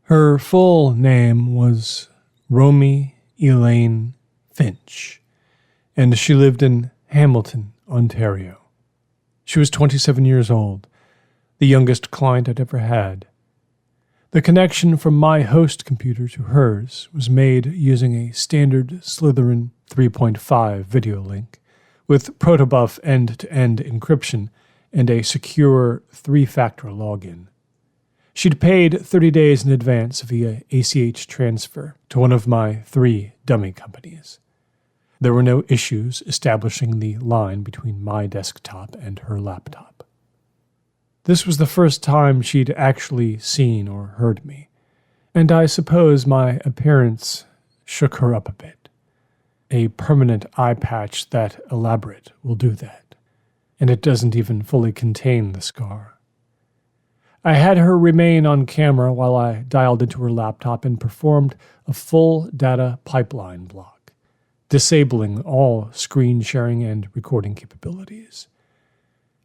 Her full name was Romy Elaine Finch, and she lived in Hamilton, Ontario. She was 27 years old, the youngest client I'd ever had. The connection from my host computer to hers was made using a standard Slytherin 3.5 video link with protobuf end-to-end encryption and a secure 3-factor login. She'd paid 30 days in advance via ACH transfer to one of my 3 dummy companies. There were no issues establishing the line between my desktop and her laptop. This was the first time she'd actually seen or heard me, and I suppose my appearance shook her up a bit. A permanent eye patch that elaborate will do that, and it doesn't even fully contain the scar. I had her remain on camera while I dialed into her laptop and performed a full data pipeline block, disabling all screen sharing and recording capabilities.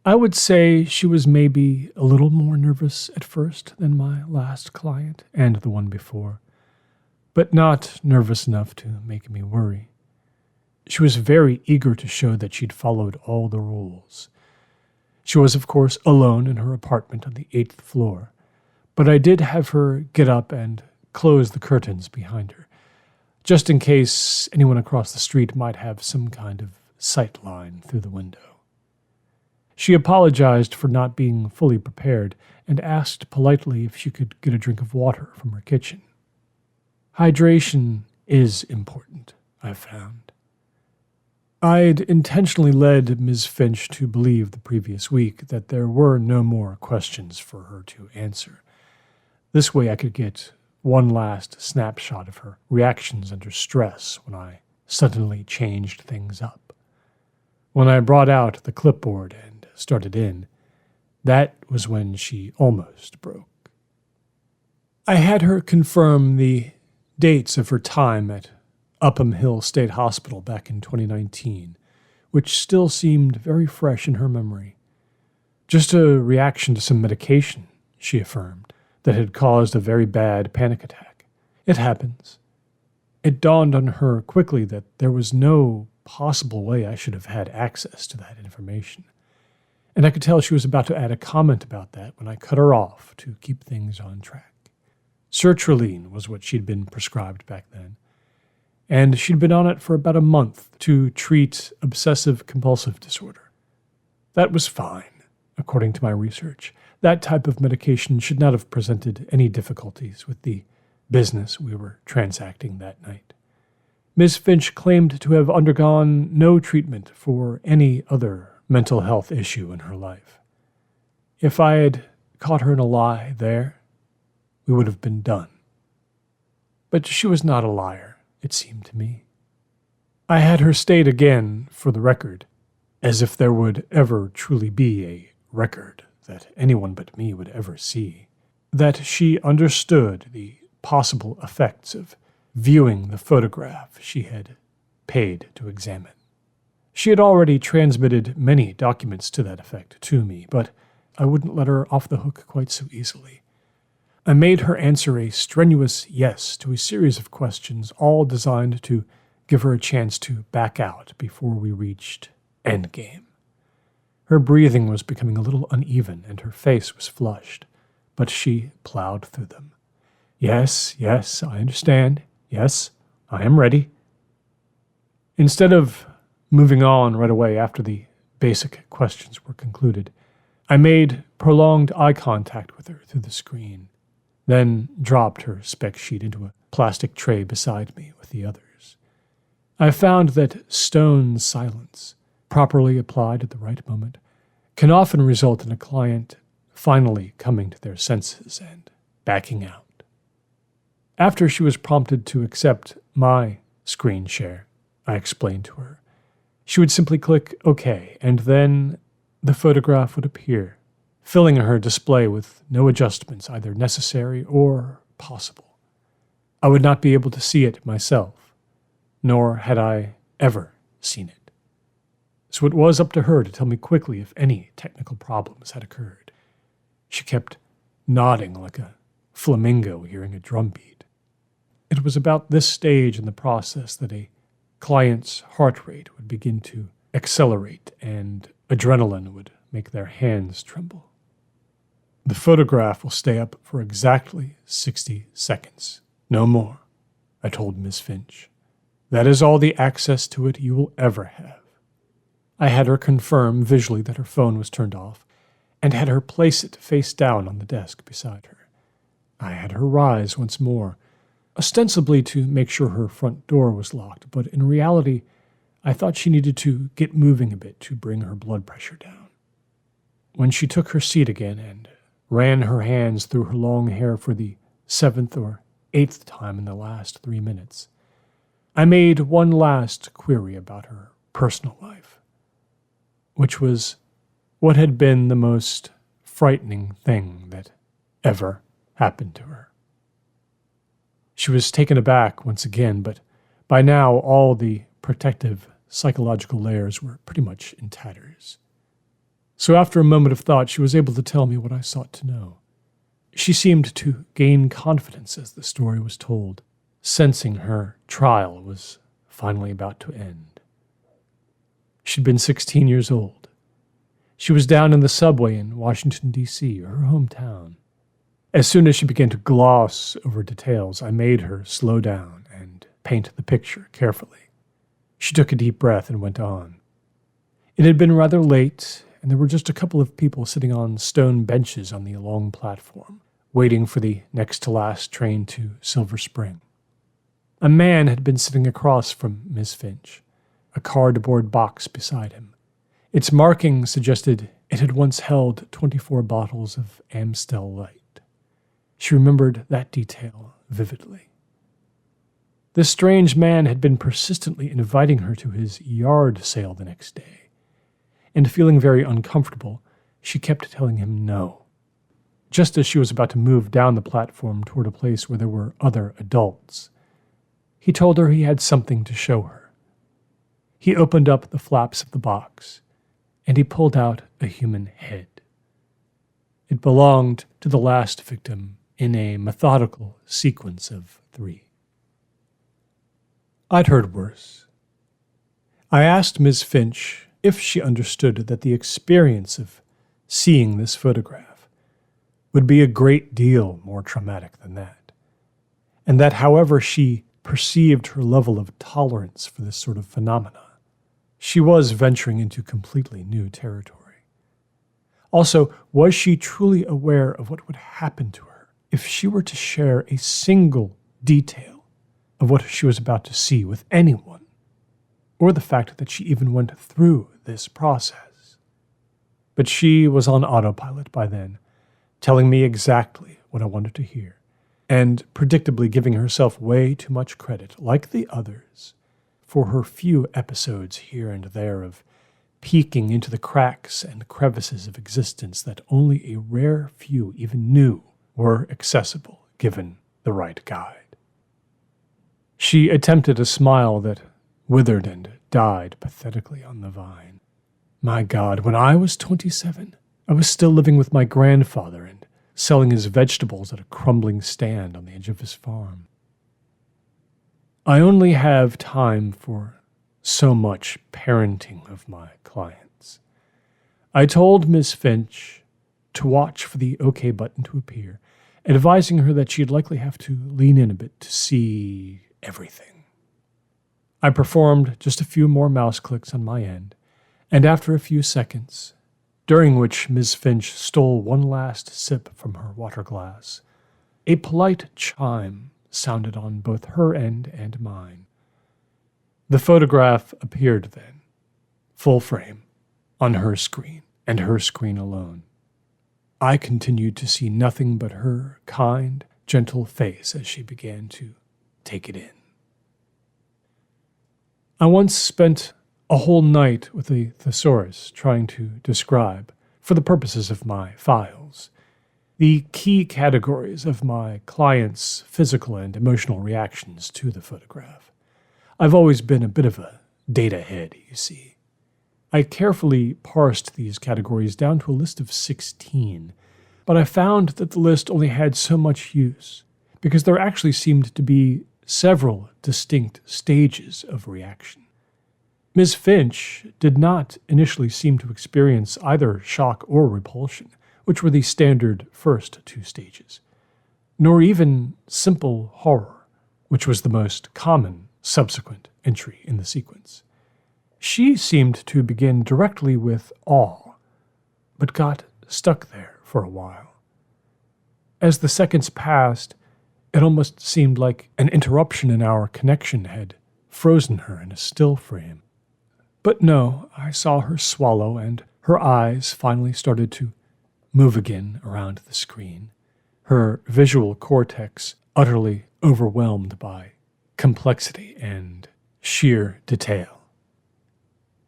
I would say she was maybe a little more nervous at first than my last client and the one before, but not nervous enough to make me worry. She was very eager to show that she'd followed all the rules. She was, of course, alone in her apartment on the 8th floor, but I did have her get up and close the curtains behind her, just in case anyone across the street might have some kind of sight line through the window. She apologized for not being fully prepared and asked politely if she could get a drink of water from her kitchen. Hydration is important, I found. I'd intentionally led Ms. Finch to believe the previous week that there were no more questions for her to answer. This way I could get one last snapshot of her reactions under stress when I suddenly changed things up. When I brought out the clipboard and started in, that was when she almost broke. I had her confirm the dates of her time at Upham Hill State Hospital back in 2019, which still seemed very fresh in her memory. Just a reaction to some medication, she affirmed, that had caused a very bad panic attack. It happens. It dawned on her quickly that there was no possible way I should have had access to that information. And I could tell she was about to add a comment about that when I cut her off to keep things on track. Sertraline was what she'd been prescribed back then, and she'd been on it for about a month to treat obsessive-compulsive disorder. That was fine, according to my research. That type of medication should not have presented any difficulties with the business we were transacting that night. Ms. Finch claimed to have undergone no treatment for any other mental health issue in her life. If I had caught her in a lie there, we would have been done. But she was not a liar, it seemed to me. I had her state again, for the record, as if there would ever truly be a record that anyone but me would ever see, that she understood the possible effects of viewing the photograph she had paid to examine. She had already transmitted many documents to that effect to me, but I wouldn't let her off the hook quite so easily. I made her answer a strenuous yes to a series of questions, all designed to give her a chance to back out before we reached endgame. Her breathing was becoming a little uneven, and her face was flushed, but she plowed through them. Yes, I understand. Yes, I am ready. Instead of moving on right away after the basic questions were concluded, I made prolonged eye contact with her through the screen, then dropped her spec sheet into a plastic tray beside me with the others. I found that stone silence, properly applied at the right moment, can often result in a client finally coming to their senses and backing out. After she was prompted to accept my screen share, I explained to her, she would simply click OK, and then the photograph would appear, filling her display with no adjustments either necessary or possible. I would not be able to see it myself, nor had I ever seen it. So it was up to her to tell me quickly if any technical problems had occurred. She kept nodding like a flamingo hearing a drum beat. It was about this stage in the process that a client's heart rate would begin to accelerate and adrenaline would make their hands tremble. The photograph will stay up for exactly 60 seconds. No more, I told Miss Finch. That is all the access to it you will ever have. I had her confirm visually that her phone was turned off and had her place it face down on the desk beside her. I had her rise once more, ostensibly to make sure her front door was locked, but in reality, I thought she needed to get moving a bit to bring her blood pressure down. When she took her seat again and ran her hands through her long hair for the 7th or 8th time in the last 3 minutes, I made one last query about her personal life, which was what had been the most frightening thing that ever happened to her. She was taken aback once again, but by now all the protective psychological layers were pretty much in tatters. So after a moment of thought, she was able to tell me what I sought to know. She seemed to gain confidence as the story was told, sensing her trial was finally about to end. She'd been 16 years old. She was down in the subway in Washington, D.C., her hometown. As soon as she began to gloss over details, I made her slow down and paint the picture carefully. She took a deep breath and went on. It had been rather late, and there were just a couple of people sitting on stone benches on the long platform, waiting for the next-to-last train to Silver Spring. A man had been sitting across from Miss Finch, a cardboard box beside him. Its marking suggested it had once held 24 bottles of Amstel Light. She remembered that detail vividly. This strange man had been persistently inviting her to his yard sale the next day, and feeling very uncomfortable, she kept telling him no. Just as she was about to move down the platform toward a place where there were other adults, he told her he had something to show her. He opened up the flaps of the box, and he pulled out a human head. It belonged to the last victim in a methodical sequence of 3. I'd heard worse. I asked Miss Finch if she understood that the experience of seeing this photograph would be a great deal more traumatic than that, and that however she perceived her level of tolerance for this sort of phenomena, she was venturing into completely new territory. Also, was she truly aware of what would happen to her if she were to share a single detail of what she was about to see with anyone, or the fact that she even went through this process? But she was on autopilot by then, telling me exactly what I wanted to hear, and predictably giving herself way too much credit, like the others, for her few episodes here and there of peeking into the cracks and crevices of existence that only a rare few even knew were accessible given the right guide. She attempted a smile that withered and died pathetically on the vine. My God, when I was 27, I was still living with my grandfather and selling his vegetables at a crumbling stand on the edge of his farm. I only have time for so much parenting of my clients. I told Miss Finch to watch for the OK button to appear, advising her that she'd likely have to lean in a bit to see everything. I performed just a few more mouse clicks on my end, and after a few seconds, during which Miss Finch stole one last sip from her water glass, a polite chime sounded on both her end and mine. The photograph appeared then, full frame, on her screen, and her screen alone. I continued to see nothing but her kind, gentle face as she began to take it in. I once spent a whole night with a thesaurus trying to describe, for the purposes of my files, the key categories of my clients' physical and emotional reactions to the photograph. I've always been a bit of a data head, you see. I carefully parsed these categories down to a list of 16, but I found that the list only had so much use, because there actually seemed to be several distinct stages of reaction. Ms. Finch did not initially seem to experience either shock or repulsion, which were the standard first two stages, nor even simple horror, which was the most common subsequent entry in the sequence. She seemed to begin directly with awe, but got stuck there for a while. As the seconds passed, it almost seemed like an interruption in our connection had frozen her in a still frame. But no, I saw her swallow, and her eyes finally started to move again around the screen, her visual cortex utterly overwhelmed by complexity and sheer detail.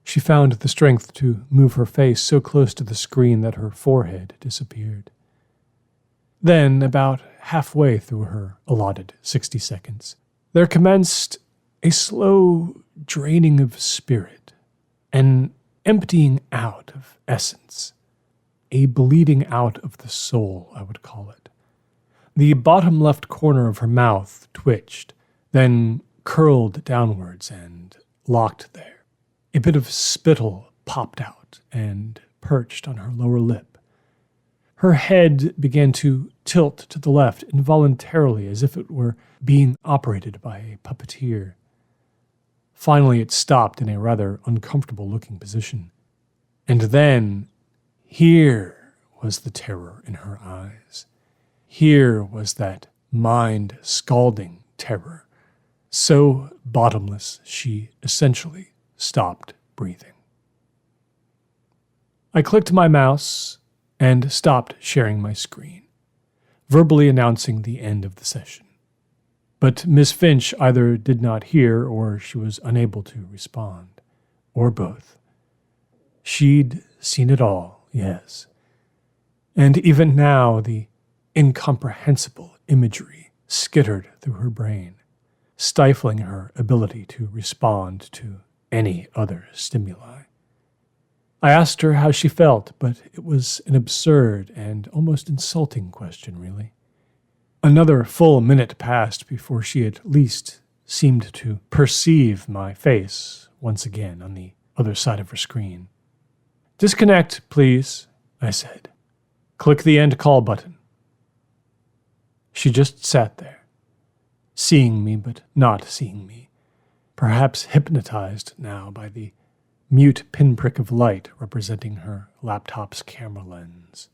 She found the strength to move her face so close to the screen that her forehead disappeared. Then, about halfway through her allotted 60 seconds, there commenced a slow draining of spirit, an emptying out of essence, a bleeding out of the soul, I would call it. The bottom left corner of her mouth twitched, then curled downwards and locked there. A bit of spittle popped out and perched on her lower lip. Her head began to tilt to the left involuntarily, as if it were being operated by a puppeteer. Finally, it stopped in a rather uncomfortable-looking position. And then, here was the terror in her eyes. Here was that mind-scalding terror, so bottomless she essentially stopped breathing. I clicked my mouse and stopped sharing my screen, verbally announcing the end of the session. But Miss Finch either did not hear or she was unable to respond, or both. She'd seen it all, yes. And even now the incomprehensible imagery skittered through her brain, stifling her ability to respond to any other stimuli. I asked her how she felt, but it was an absurd and almost insulting question, really. Another full minute passed before she at least seemed to perceive my face once again on the other side of her screen. "Disconnect, please," I said. "Click the end call button." She just sat there, seeing me but not seeing me, perhaps hypnotized now by the mute pinprick of light representing her laptop's camera lens.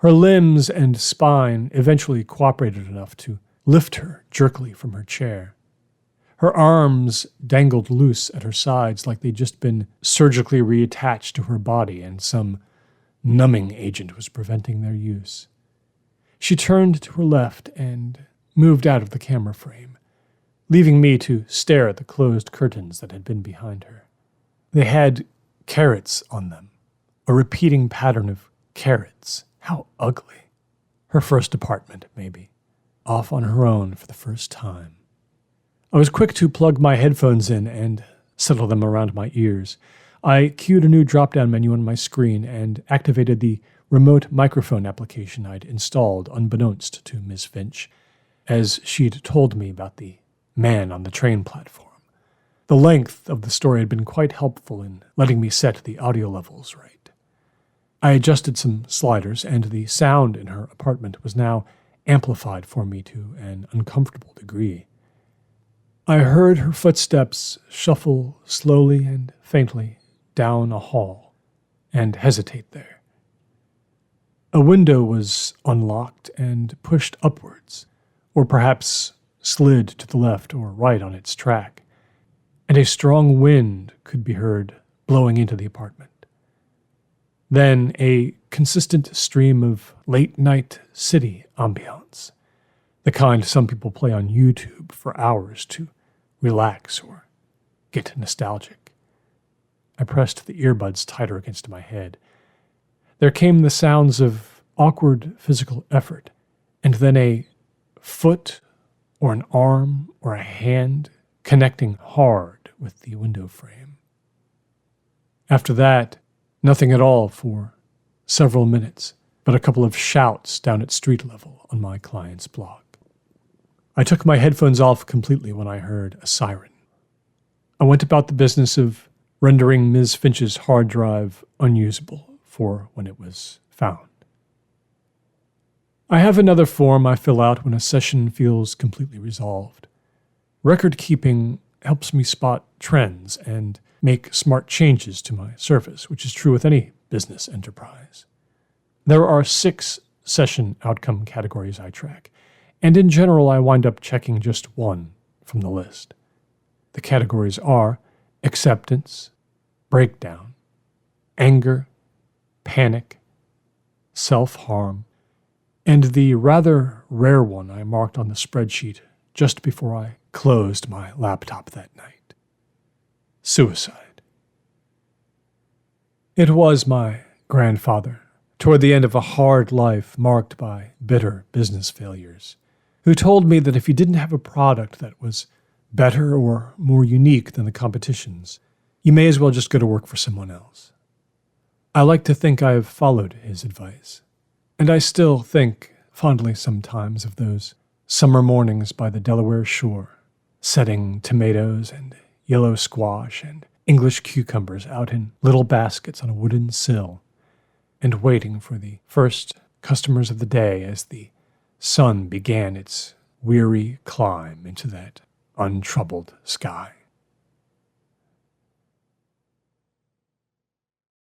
Her limbs and spine eventually cooperated enough to lift her jerkily from her chair. Her arms dangled loose at her sides like they'd just been surgically reattached to her body and some numbing agent was preventing their use. She turned to her left and moved out of the camera frame, leaving me to stare at the closed curtains that had been behind her. They had carrots on them, a repeating pattern of carrots. How ugly. Her first apartment, maybe. Off on her own for the first time. I was quick to plug my headphones in and settle them around my ears. I cued a new drop-down menu on my screen and activated the remote microphone application I'd installed unbeknownst to Miss Finch, as she'd told me about the man on the train platform. The length of the story had been quite helpful in letting me set the audio levels right. I adjusted some sliders, and the sound in her apartment was now amplified for me to an uncomfortable degree. I heard her footsteps shuffle slowly and faintly down a hall, and hesitate there. A window was unlocked and pushed upwards, or perhaps slid to the left or right on its track, and a strong wind could be heard blowing into the apartment. Then a consistent stream of late-night city ambiance, the kind some people play on YouTube for hours to relax or get nostalgic. I pressed the earbuds tighter against my head. There came the sounds of awkward physical effort, and then a foot or an arm or a hand connecting hard with the window frame. After that, nothing at all for several minutes, but a couple of shouts down at street level on my client's block. I took my headphones off completely when I heard a siren. I went about the business of rendering Ms. Finch's hard drive unusable for when it was found. I have another form I fill out when a session feels completely resolved. Record keeping helps me spot trends and make smart changes to my service, which is true with any business enterprise. There are 6 session outcome categories I track, and in general I wind up checking just one from the list. The categories are acceptance, breakdown, anger, panic, self-harm, and the rather rare one I marked on the spreadsheet just before I closed my laptop that night: suicide. It was my grandfather, toward the end of a hard life marked by bitter business failures, who told me that if you didn't have a product that was better or more unique than the competition's, you may as well just go to work for someone else. I like to think I have followed his advice, and I still think fondly sometimes of those summer mornings by the Delaware shore, setting tomatoes and yellow squash and English cucumbers out in little baskets on a wooden sill, and waiting for the first customers of the day as the sun began its weary climb into that untroubled sky.